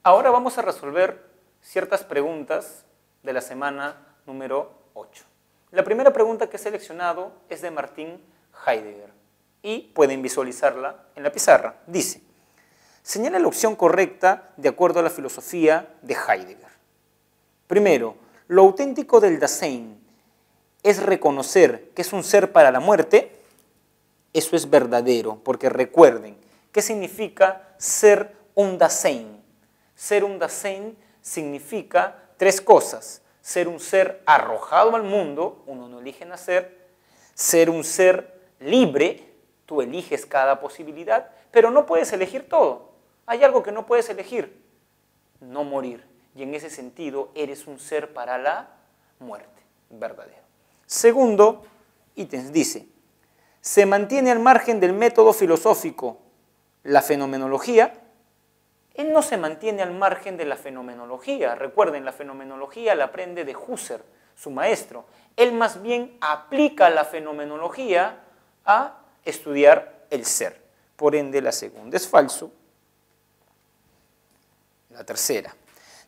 Ahora vamos a resolver ciertas preguntas de la semana número 8. La primera pregunta que he seleccionado es de Martin Heidegger y pueden visualizarla en la pizarra. Dice, señala la opción correcta de acuerdo a la filosofía de Heidegger. Primero, lo auténtico del Dasein es reconocer que es un ser para la muerte. Eso es verdadero, porque recuerden, ¿qué significa ser un Dasein? Ser un Dasein significa tres cosas. Ser un ser arrojado al mundo, uno no elige nacer. Ser un ser libre, tú eliges cada posibilidad, pero no puedes elegir todo. Hay algo que no puedes elegir, no morir. Y en ese sentido eres un ser para la muerte, verdadero. Segundo ítem dice, se mantiene al margen del método filosófico la fenomenología. Él no se mantiene al margen de la fenomenología. Recuerden, la fenomenología la aprende de Husserl, su maestro. Él más bien aplica la fenomenología a estudiar el ser. Por ende, la segunda es falso. La tercera.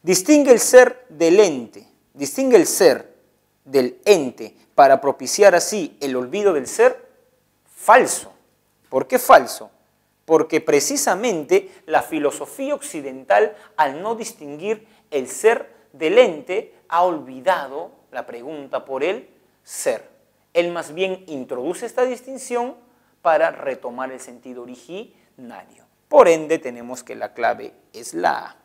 Distingue el ser del ente. Distingue el ser del ente para propiciar así el olvido del ser. Falso. ¿Por qué falso? Porque precisamente la filosofía occidental, al no distinguir el ser del ente, ha olvidado la pregunta por el ser. Él más bien introduce esta distinción para retomar el sentido originario. Por ende, tenemos que la clave es la A.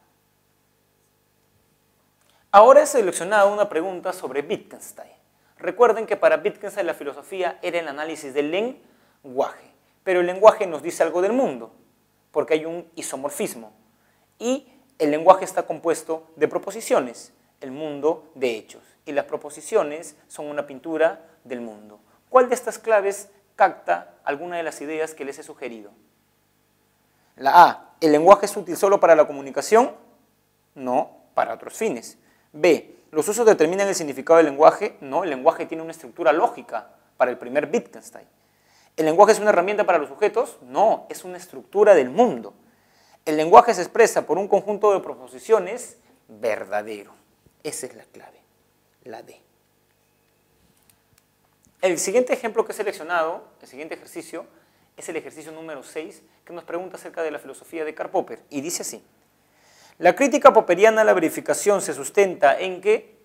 Ahora he seleccionado una pregunta sobre Wittgenstein. Recuerden que para Wittgenstein la filosofía era el análisis del lenguaje. Pero el lenguaje nos dice algo del mundo, porque hay un isomorfismo. Y el lenguaje está compuesto de proposiciones, el mundo de hechos. Y las proposiciones son una pintura del mundo. ¿Cuál de estas claves capta alguna de las ideas que les he sugerido? La A, ¿el lenguaje es útil solo para la comunicación? No, para otros fines. B, ¿los usos determinan el significado del lenguaje? No, el lenguaje tiene una estructura lógica para el primer Wittgenstein. ¿El lenguaje es una herramienta para los sujetos? No, es una estructura del mundo. El lenguaje se expresa por un conjunto de proposiciones verdadero. Esa es la clave, la D. El siguiente ejemplo que he seleccionado, el siguiente ejercicio, es el ejercicio número 6, que nos pregunta acerca de la filosofía de Karl Popper, y dice así. La crítica popperiana a la verificación se sustenta en que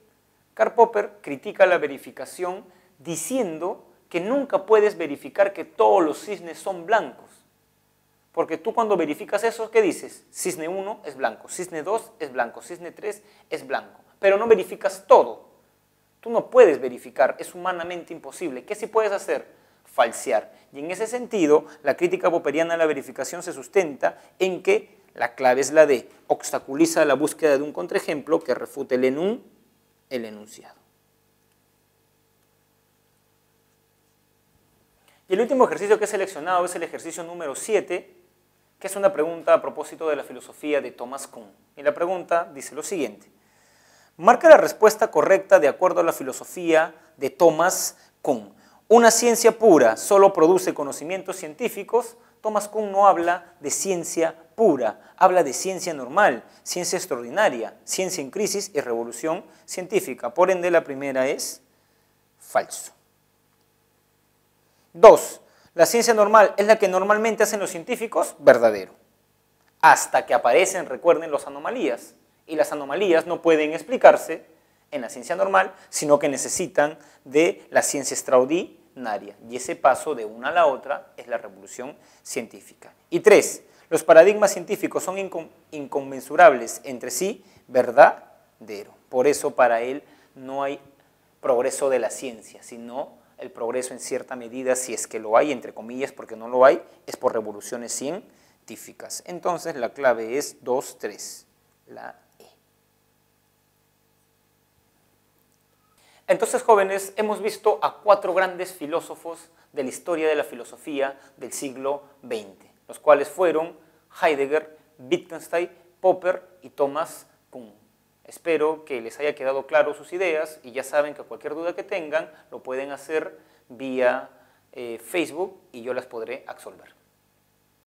Karl Popper critica la verificación diciendo que nunca puedes verificar que todos los cisnes son blancos. Porque tú cuando verificas eso, ¿qué dices? Cisne 1 es blanco, cisne 2 es blanco, cisne 3 es blanco. Pero no verificas todo. Tú no puedes verificar, es humanamente imposible. ¿Qué sí puedes hacer? Falsear. Y en ese sentido, la crítica popperiana a la verificación se sustenta en que la clave es la de obstaculiza la búsqueda de un contraejemplo que refute el enunciado. Y el último ejercicio que he seleccionado es el ejercicio número 7, que es una pregunta a propósito de la filosofía de Thomas Kuhn. Y la pregunta dice lo siguiente. Marca la respuesta correcta de acuerdo a la filosofía de Thomas Kuhn. ¿Una ciencia pura solo produce conocimientos científicos? Thomas Kuhn no habla de ciencia pura, habla de ciencia normal, ciencia extraordinaria, ciencia en crisis y revolución científica. Por ende, la primera es falso. 2. La ciencia normal es la que normalmente hacen los científicos, verdadero. Hasta que aparecen, recuerden, las anomalías. Y las anomalías no pueden explicarse en la ciencia normal, sino que necesitan de la ciencia extraordinaria. Y ese paso de una a la otra es la revolución científica. Y 3. Los paradigmas científicos son inconmensurables entre sí, verdadero. Por eso para él no hay progreso de la ciencia, sino el progreso en cierta medida, si es que lo hay, entre comillas, porque no lo hay, es por revoluciones científicas. Entonces la clave es 2, 3, la E. Entonces, jóvenes, hemos visto a 4 grandes filósofos de la historia de la filosofía del siglo XX, los cuales fueron Heidegger, Wittgenstein, Popper y Thomas Kuhn. Espero que les haya quedado claro sus ideas y ya saben que cualquier duda que tengan lo pueden hacer vía Facebook y yo las podré absolver.